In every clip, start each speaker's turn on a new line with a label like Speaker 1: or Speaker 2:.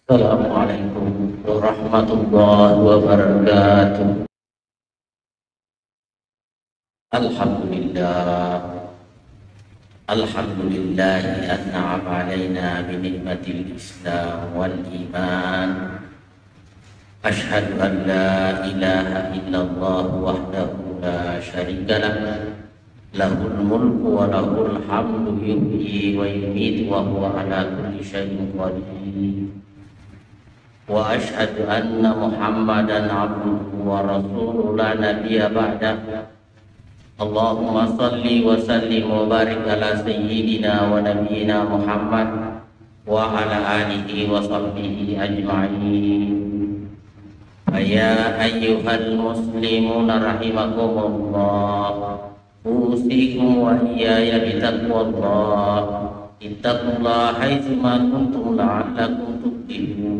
Speaker 1: Assalamualaikum warahmatullahi wabarakatuh. Alhamdulillah. Alhamdulillahi an'ama alaina bi ni'matil Islam wal iman. Asyhadu an la ilaha illallah wahdahu la syarika lah. Lahul mulku wa lahul hamdu yuhyi wa yumiitu wa huwa ala kulli syai'in qadir. Wa asyhadu anna Muhammadan abduhu wa rasuluhu la nabiyya ba'dah. Allahumma salli wa sallim wa barik ala sayyidina wa nabiyyina Muhammad wa ala alihi wa sahbihi ajma'in. Ya ayyuhal muslimuna rahimakumullah, usikum wa iyaya bitaqwallah. Ittaqullaha haitsu ma kuntum la'allakum tuflihun.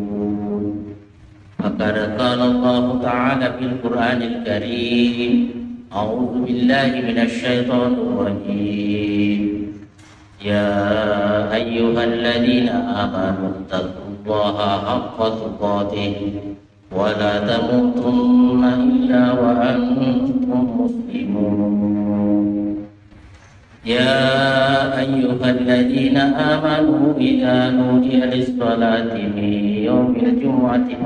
Speaker 1: Faqad qala Allah Ta'ala fil Qur'anil Karim, a'udzu billahi minasy syaithanir rajim. Ya ayyuhalladzina amanu taqullaha haqqa tuqatih wa la tamutunna illa wa antum muslimun. Ya ayyuhalladzina amanu idza nudiya lis-salati min yaumil jumu'ati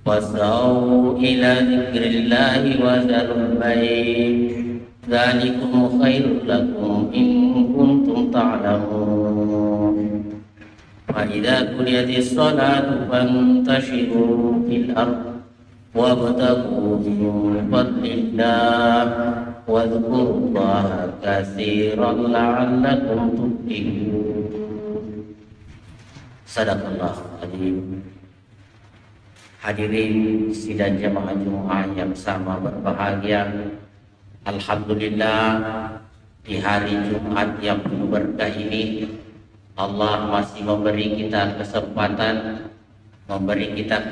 Speaker 1: fas'au ila dzikrillahi wa dzarul bay'. Dzalikum khairul lakum in kuntum ta'lamun. Fa idza qudiyatis salatu fantashiru fil ardh wabtaghu min fadlillah wadhkurullaha katsiran la'allakum tuflihun. Sadaqallahul adzim. Hadirin sidang jamaah Jumat yang sama berbahagia, alhamdulillah di hari Jumat yang penuh berkah ini Allah masih memberi kita kesempatan, memberi kita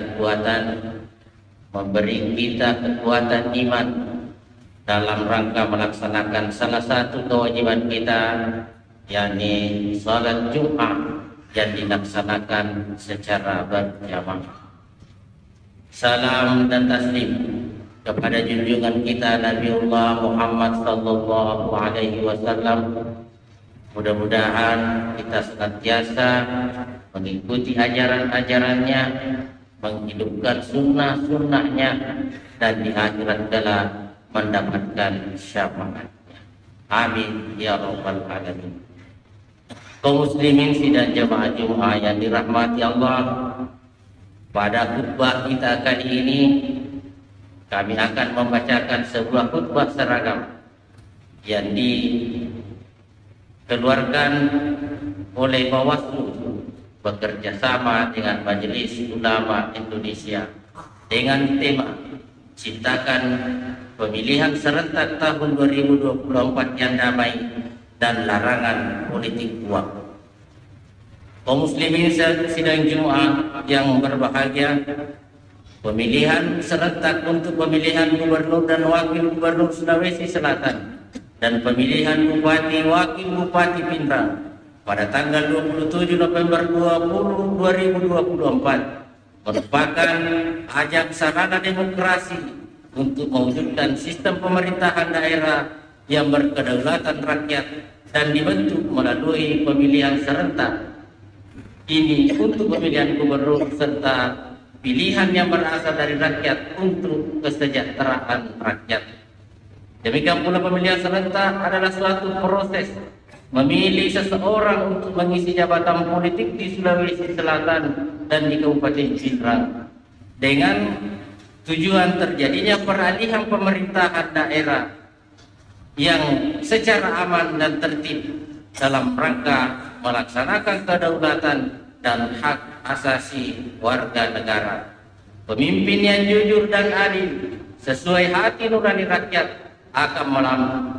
Speaker 1: kekuatan iman dalam rangka melaksanakan salah satu kewajiban kita, yakni salat Jumat yang dilaksanakan secara berjamaah. Salam dan taslim kepada junjungan kita Nabiullah Muhammad sallallahu alaihi wasallam. Mudah-mudahan kita senantiasa mengikuti ajaran-ajarannya, menghidupkan sunnah-sunnahnya, dan di akhirat kelak mendapatkan syafaatnya. Amin ya rabbal alamin. Kaum muslimin sidang jamaah Jumat yang dirahmati Allah, pada khutbah kita kali ini kami akan membacakan sebuah khutbah seragam yang dikeluarkan oleh Bawaslu bekerja sama dengan Majelis Ulama Indonesia dengan tema Ciptakan Pemilihan Serentak tahun 2024 yang damai dan larangan politik uang. Kaum muslimin sidang Jumat yang berbahagia, pemilihan serentak untuk pemilihan gubernur dan wakil gubernur Sulawesi Selatan dan pemilihan bupati wakil bupati Pindrang pada tanggal 27 November 2024 merupakan ajang sarana demokrasi untuk mewujudkan sistem pemerintahan daerah yang berkedaulatan rakyat dan dibentuk melalui pemilihan serentak. Ini untuk pemilihan gubernur serta pilihan yang berasal dari rakyat untuk kesejahteraan rakyat. Demikian pula pemilihan serentak adalah suatu proses memilih seseorang untuk mengisi jabatan politik di Sulawesi Selatan dan di Kabupaten Pindrang dengan tujuan terjadinya peralihan pemerintahan daerah yang secara aman dan tertib dalam rangka melaksanakan kedaulatan dan hak asasi warga negara. Pemimpin yang jujur dan adil sesuai hati nurani rakyat akan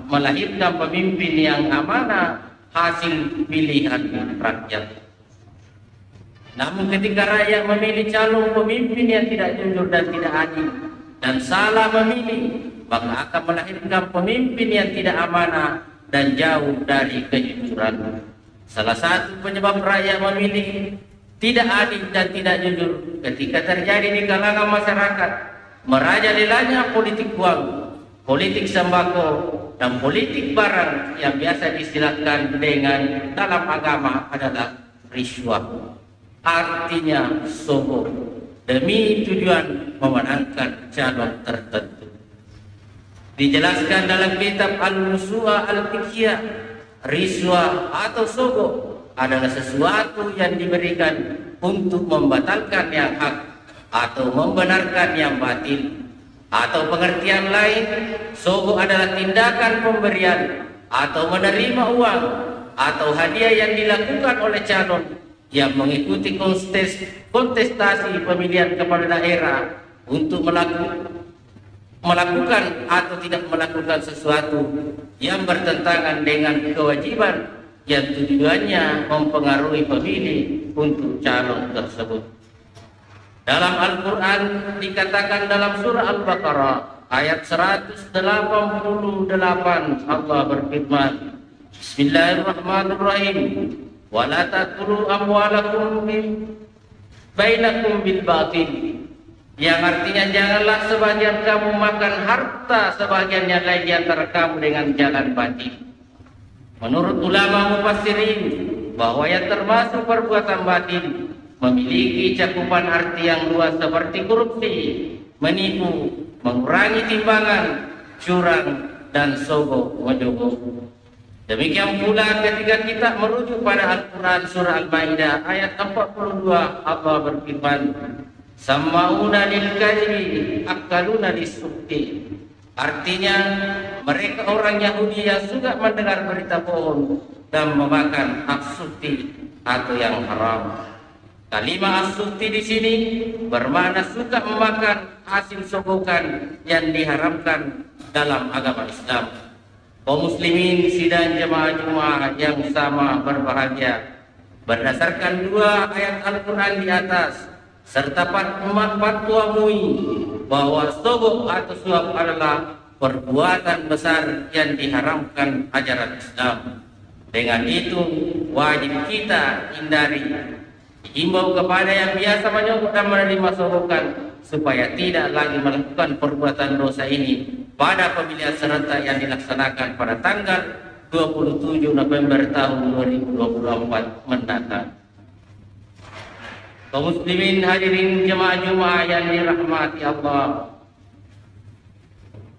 Speaker 1: melahirkan pemimpin yang amanah hasil pilihan rakyat. Namun ketika rakyat memilih calon pemimpin yang tidak jujur dan tidak adil dan salah memilih, maka akan melahirkan pemimpin yang tidak amanah dan jauh dari kejujuran. Salah satu penyebab rakyat memilih tidak adil dan tidak jujur ketika terjadi di kalangan masyarakat merajalelanya politik uang, politik sembako, dan politik barang yang biasa diistilahkan dengan dalam agama adalah riswah. Artinya sogok demi tujuan memenangkan calon tertentu. Dijelaskan dalam kitab Al-Musu'ah Al-Fiqhiyah, riswah atau sogok adalah sesuatu yang diberikan untuk membatalkan yang hak atau membenarkan yang batil. Atau pengertian lain, sogok adalah tindakan pemberian atau menerima uang atau hadiah yang dilakukan oleh calon yang mengikuti kontestasi pemilihan kepala daerah untuk melakukan atau tidak melakukan sesuatu yang bertentangan dengan kewajiban yang tujuannya mempengaruhi pemilih untuk calon tersebut. Dalam Al-Quran dikatakan dalam surah Al-Baqarah ayat 188 Allah berfirman, Bismillahirrahmanirrahim, wa la ta'kulu amwalakum bainakum bil batil, yang artinya janganlah sebagian kamu makan harta sebagian yang lain di antara kamu dengan jalan batil. Menurut ulama mufassirin bahwa yang termasuk perbuatan batil memiliki cakupan arti yang luas seperti korupsi, menipu, mengurangi timbangan, curang, dan sogok menyogok. Demikian pula ketika kita merujuk pada Al-Quran surah Al-Maidah ayat 42, Allah berfirman, Sama'una lil kadhibi akaluna lis-sukti. Artinya mereka orang Yahudi yang suka mendengar berita bohong dan memakan as-sukti atau yang haram. Kalimat as-sukti di sini bermakna suka memakan hasil sogokan yang diharamkan dalam agama Islam. Kaum muslimin sidang jemaah Jumat yang sama berbahagia, berdasarkan dua ayat Al-Quran di atas serta fatwa MUI bahwa sogok atau suap adalah perbuatan besar yang diharamkan ajaran Islam. Dengan itu wajib kita hindari. Himbau kepada yang biasa menyogok dan menerima sogokan supaya tidak lagi melakukan perbuatan dosa ini pada pemilihan serentak yang dilaksanakan pada tanggal 27 November tahun 2024 mendatang. Kaum muslimin hadirin jemaah Jumat yang dirahmati Allah.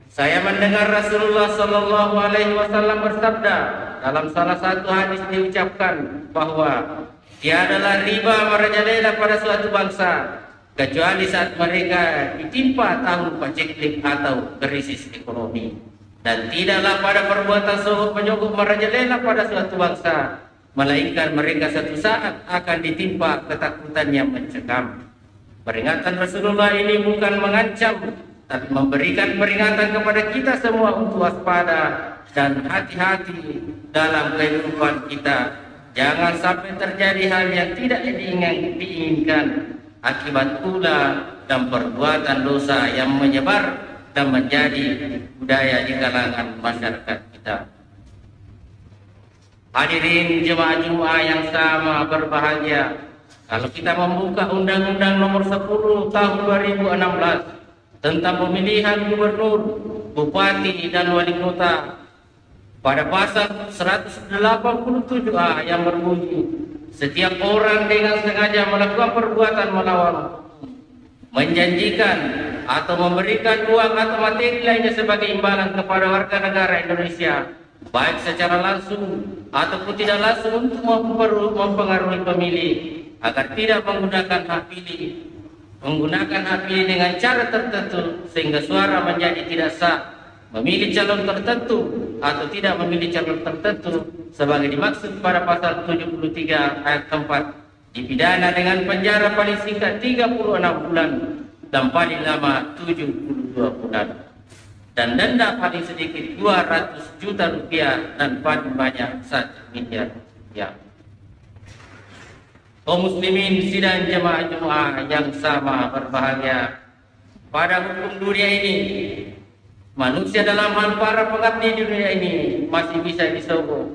Speaker 1: Saya mendengar Rasulullah sallallahu alaihi wasallam bersabda dalam salah satu hadis diucapkan bahwa tiadalah riba merajalela pada suatu bangsa kecuali saat mereka ditimpa tahun paceklik atau krisis ekonomi, dan tidaklah pada perbuatan sogok menyogok merajalela pada suatu bangsa melainkan mereka satu saat akan ditimpa ketakutan yang mencekam. Peringatan Rasulullah ini bukan mengancam, tapi memberikan peringatan kepada kita semua untuk waspada dan hati-hati dalam kehidupan kita. Jangan sampai terjadi hal yang tidak diinginkan akibat ulah dan perbuatan dosa yang menyebar dan menjadi budaya di kalangan masyarakat kita. Hadirin jemaah Jumat yang sama berbahagia, kalau kita membuka Undang-Undang Nomor 10 Tahun 2016 tentang pemilihan gubernur, bupati, dan wali kota, pada pasal 187A yang berbunyi, setiap orang dengan sengaja melakukan perbuatan melawan hukum, menjanjikan atau memberikan uang atau materi lainnya sebagai imbalan kepada warga negara Indonesia, baik secara langsung ataupun tidak langsung untuk mempengaruhi pemilih agar tidak menggunakan hak pilih dengan cara tertentu sehingga suara menjadi tidak sah, memilih calon tertentu atau tidak memilih calon tertentu sebagai dimaksud pada pasal 73 ayat 4, dipidana dengan penjara paling singkat 36 bulan dan paling lama 72 bulan, dan denda paling sedikit 200 juta rupiah dan paling banyak 1 miliar rupiah. Kaum muslimin sidang jemaah Jumat yang sama berbahagia, pada hukum dunia ini manusia dalam hal para pengabdi di dunia ini masih bisa disogok,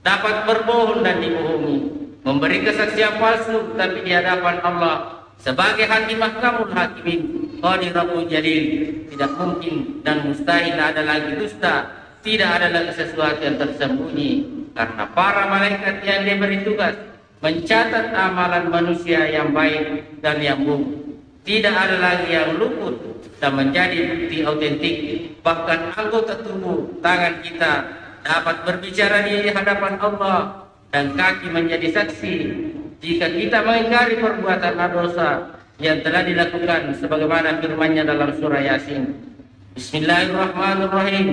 Speaker 1: dapat berbohong dan dibohongi, memberi kesaksian palsu tapi di hadapan Allah sebagai hakim mahkamul hakimin qadirul jalil. Tidak mungkin dan mustahil ada lagi dusta, tidak ada lagi sesuatu yang tersembunyi, karena para malaikat yang diberi tugas mencatat amalan manusia yang baik dan yang buruk. Tidak ada lagi yang luput dan menjadi bukti autentik. Bahkan anggota tubuh tangan kita dapat berbicara di hadapan Allah dan kaki menjadi saksi jika kita mengingkari perbuatan dosa yang telah dilakukan sebagaimana firman-Nya dalam surah Yasin. Bismillahirrahmanirrahim.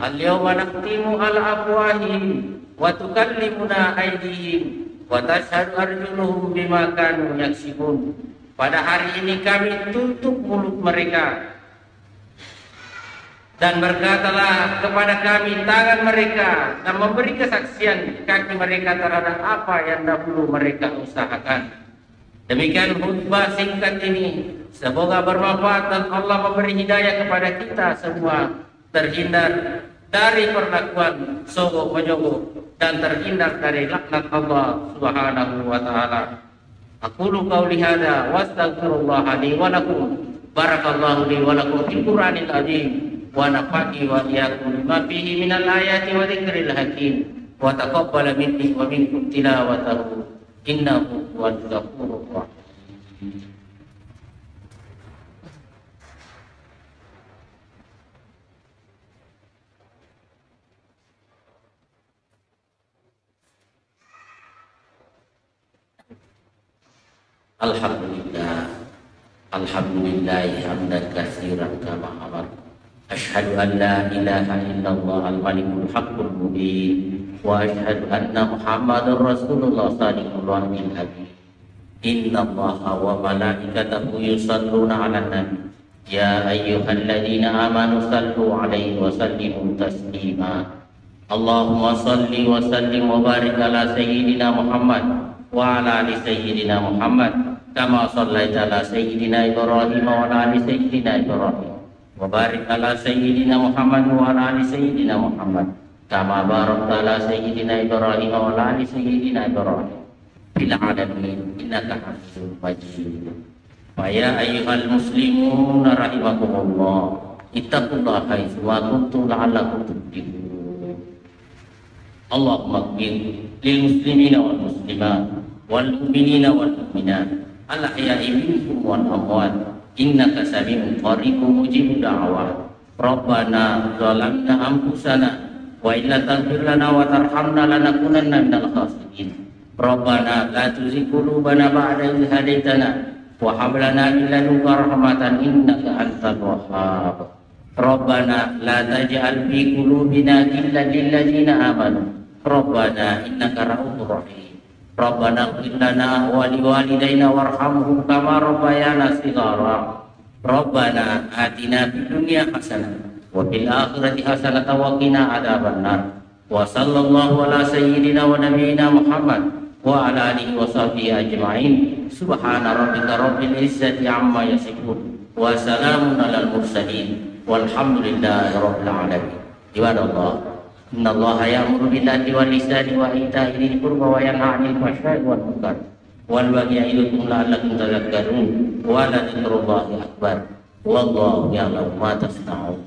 Speaker 1: Al-yawma nakhtimu ala afwahihim wa tukallimuna aydihim wa tashhadu arjuluhum bima kanu yaksibun. Pada hari ini kami tutup mulut mereka dan berkatalah kepada kami tangan mereka, dan memberi kesaksian kaki mereka terhadap apa yang dahulu mereka usahakan. Demikian khutbah singkat ini, semoga bermanfaat dan Allah memberi hidayah kepada kita semua, terhindar dari perlakuan sogok menyogok dan terhindar dari laknat Allah Subhanahu wa taala. Aqulu qauli hadza wa astaghfirullah li wa lakum. Barakallahu li wa lakum fil Qur'anil azim wa nafa'ni wa iyyakum bima fihi minal ayati wa dzikril hakim wa taqabbal minni wa minkum tilawatahu innahu huwal ghafurur rahim. Alhamdulillah hamdan katsiran kama amar. Asyhadu an la ilaha illallah al-malikul haqqul mubin wa asyhadu anna Muhammadar Rasulullah sallallahu alaihi wasallam. Innallaha wa malaikatahu yusholluna 'alan nabi ya ayyuhalladzina amanu shallu 'alaihi wa sallimu taslima. Allahumma shalli wa sallim wa barik ala sayyidina Muhammad wa ala ali sayyidina Muhammad kama shallaita ala sayyidina Ibrahim wa ala ali sayyidina Ibrahim wa barik ala sayyidina Muhammad wa ala ali sayyidina Muhammad kama barakta ala sayyidina Ibrahim wa ala ali sayyidina Ibrahim fil alamin innaka Hamidum Majid. Wa ya ayyuhal muslimun rahimakumullah ittaqullaha haitsu ma kuntum la'allakum tuflihun. Allahumma ighfir lil muslimina wal muslimat wal mu'minina wal mu'minat al-ahya'i minhum wal amwat innaka sami'un qaribun mujibud da'awat. Rabbana zalamna anfusana wa illa taghfir lana wa tarhamna lanakunanna minal khasirin. Rabbana la tuzigh qulubana ba'da idh hadaitana wa hab lana min ladunka rahmatan innaka antal wahhab. Rabbana la taj'al fi qulubina ghillan lil ladzina amanu Rabbana innaka ra'ufur rahim. Rabbana ighfir lana wa liwalidayna warhamhum kama rabbayana shighara. Rabbana atina fid dunya hasanah wa fil akhirati hasanah wa qina adzabannar. Wa sallallahu ala sayyidina wa nabiyyina Muhammad wa ala alihi wa sahbihi ajma'in. Subhana rabbika rabbil izzati amma yasifun wa salamun alal mursalin walhamdulillahi rabbil alamin. Ibadallah, innallaha ya'muru bil 'adli wal ihsani wa ita'i dzil qurba wa yanha 'anil fahsya'i wal munkar wal baghi ya'idukum la'allakum tadhakkarun wa la dzikrullahi akbar wallahu ya'lamu ma tasna'un.